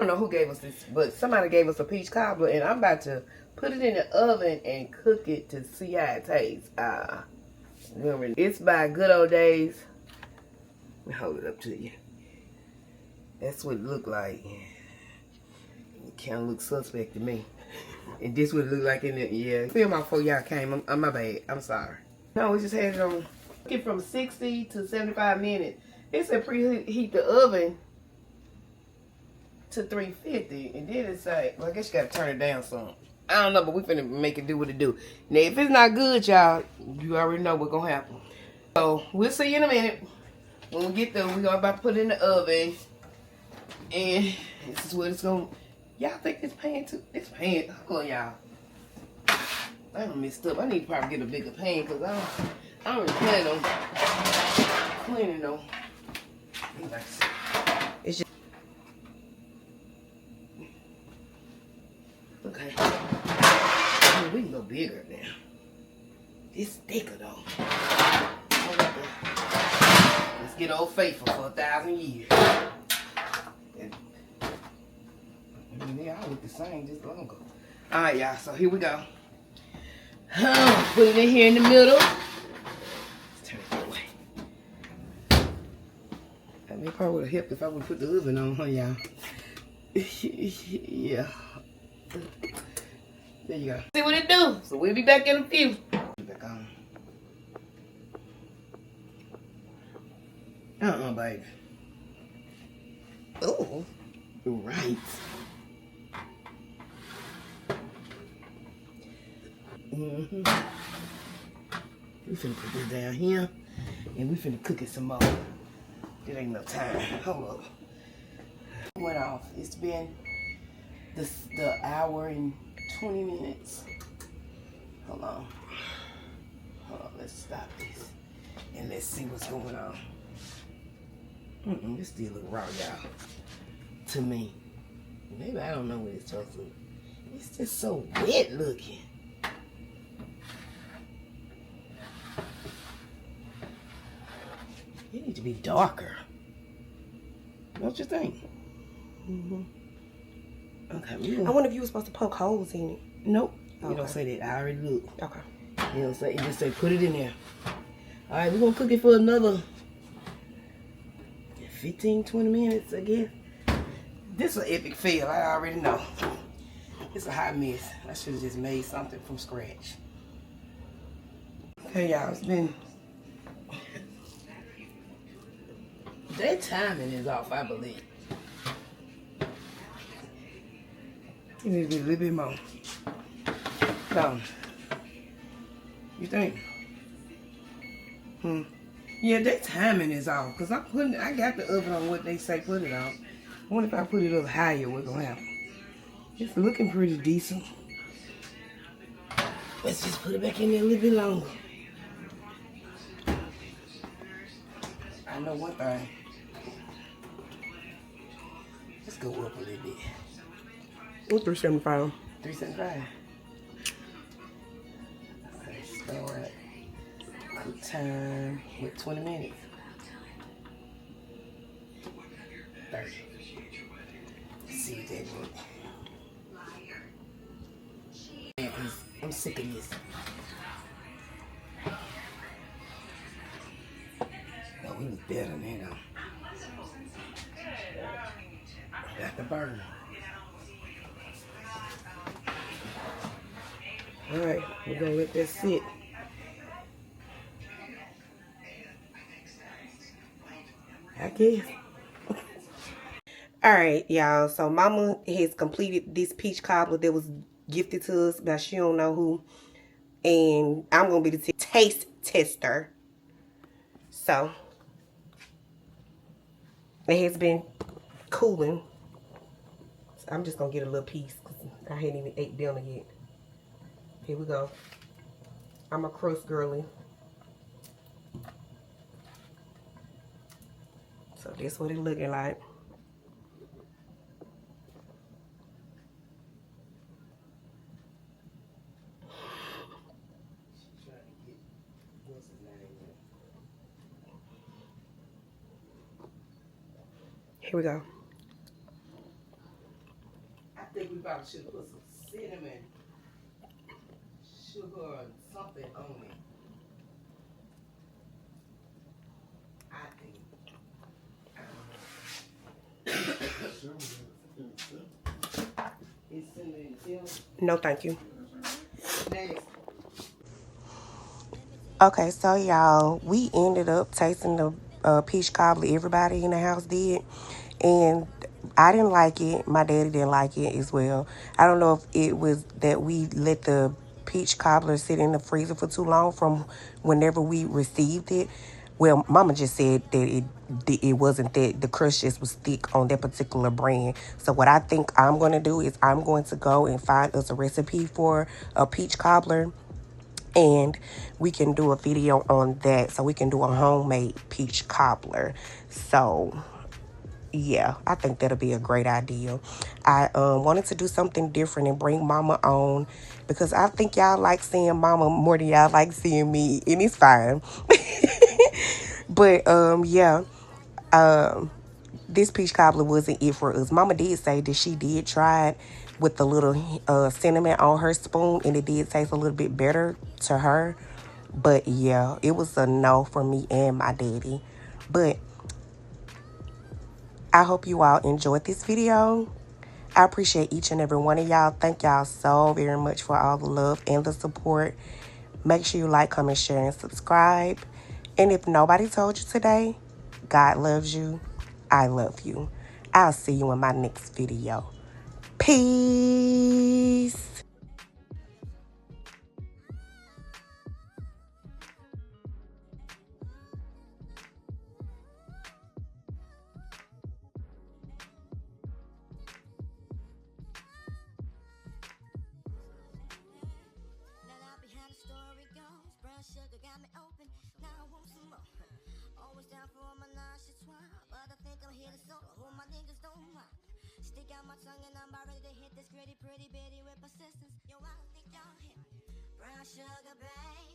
don't know who gave us this, but somebody gave us a peach cobbler, and I'm about to put it in the oven and cook it to see how it tastes. It's by Good Old Days. Let me hold it up to you. That's what it looked like. It kind of looks suspect to me. And this would look like in the, yeah. Film out before y'all came. I'm my bad. I'm sorry. No, we just had it on. Get from 60 to 75 minutes. It said preheat the oven to 350, and then it's like, well, I guess you gotta turn it down some. I don't know, but we finna make it do what it do. Now, if it's not good, y'all, you already know what's gonna happen. So we'll see you in a minute. When we get there, we are about to put it in the oven, and this is what it's gonna. Y'all think this pan too? This pan, hold on, y'all. I done messed up. I need to probably get a bigger pan because I don't really plan on cleaning though. It's just okay. I mean, we can go bigger now. It's thicker though. Let's get Old Faithful for 1,000 years. I mean, they all look the same, just longer. All right, y'all. So here we go. Put it in here in the middle. Let's turn it that way. I mean, it probably would have helped if I would put the oven on, huh, y'all? Yeah. There you go. See what it do. So we'll be back in a few. Back on. Baby. Oh, right. We finna put this down here, and we finna cook it some more. There ain't no time. Hold up. Went off. It's been the hour and 20 minutes. Hold on. Let's stop this, and let's see what's going on. This still look raw, y'all. To me. Maybe I don't know what it's supposed to. It's just so wet looking. It needs to be darker. Don't you think? Okay. I wonder if you were supposed to poke holes in it. Nope. Okay. You don't say that. I already looked. Okay. You don't say. You just say put it in there. All right, we're gonna cook it for another 15, 20 minutes, I guess. This is an epic fail. I already know. It's a hot mess. I should have just made something from scratch. Okay, y'all. It's been. That timing is off, I believe. It needs to be a little bit more. So, you think? Yeah, that timing is off. Because I got the oven on what they say put it on. I wonder if I put it up higher, what's going to happen. It's looking pretty decent. Let's just put it back in there a little bit longer. I know one thing. Let's go up a little bit. What's 375? 375. Okay, start. Cook time with 20 minutes. 30. Let's see what that looks. Yeah, because I'm sick of this. No, we was better than that though. Got the burn. Alright, we're gonna let that sit. I guess. Alright, y'all. So Mama has completed this peach cobbler that was gifted to us by she don't know who. And I'm gonna be the taste tester. So it has been cooling. So I'm just gonna get a little piece because I hadn't even ate dinner yet. Here we go. I'm a crust girly. So that's what it looking like. Here we go. probably should have put some cinnamon, sugar, or something on it. I think. It's cinnamon too. No, thank you. Next. Okay, so y'all, we ended up tasting the peach cobbler. Everybody in the house did, and I didn't like it. My daddy didn't like it as well. I don't know if it was that we let the peach cobbler sit in the freezer for too long from whenever we received it. Well, Mama just said that it wasn't that the crust just was thick on that particular brand. So what I think I'm going to do is I'm going to go and find us a recipe for a peach cobbler, and we can do a video on that, so we can do a homemade peach cobbler. So yeah, I think that'll be a great idea. I wanted to do something different and bring Mama on, because I think y'all like seeing Mama more than y'all like seeing me, and it's fine. But yeah, this peach cobbler wasn't it for us. Mama did say that she did try it with the little cinnamon on her spoon, and it did taste a little bit better to her. But yeah, it was a no for me and my daddy. But I hope you all enjoyed this video. I appreciate each and every one of y'all. Thank y'all so very much for all the love and the support. Make sure you like, comment, share, and subscribe. And if nobody told you today, God loves you. I love you. I'll see you in my next video. Peace. Sugar got me open, now I want some more. Always down for my nice swine, but I think I'm here to solo. Who my niggas don't mind. Stick out my tongue and I'm about ready to hit this gritty, pretty bitty with persistence. Yo, I think y'all hit me. Brown sugar, babe.